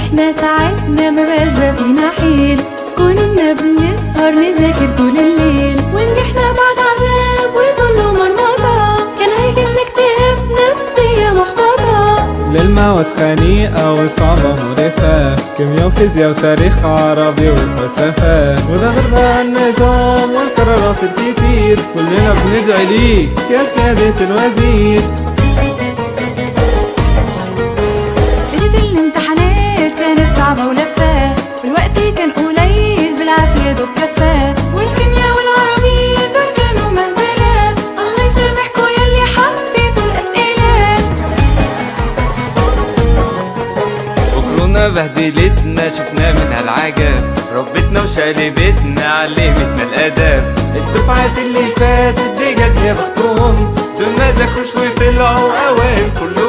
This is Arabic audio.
احنا تعبنا مبقاش بقى فينا حيل، كنا بنسهر نذاكر طول الليل، ونجحنا بعد عذاب وذل ومرمطة، كان هيجيلنا اكتئاب نفسية محبطة. للموت خنيقة وصعبة مقرفة، كيميا وفيزياء وتاريخ عربي وفلسفة، وده غير بقى النظام والقرارات الكتير، كلنا بندعي ليك يا سيادة الوزير. أسئلة الامتحانات كانت صعبة ولفة، والوقت كان قليل بالعافية دوب كفاه، والكيمياء والعربي دول كانوا منزلة، الله يسامحكوا ياللي حطيتوا الأسئلة. بكرونا بهدلتنا شفنا منها العجب، ربتنا وشقلبتنا علمتنا الاداب. الدفعات اللي فاتت دي جت يا بختهم، دول ما ذاكروش وطلعوا اوائل كلهم.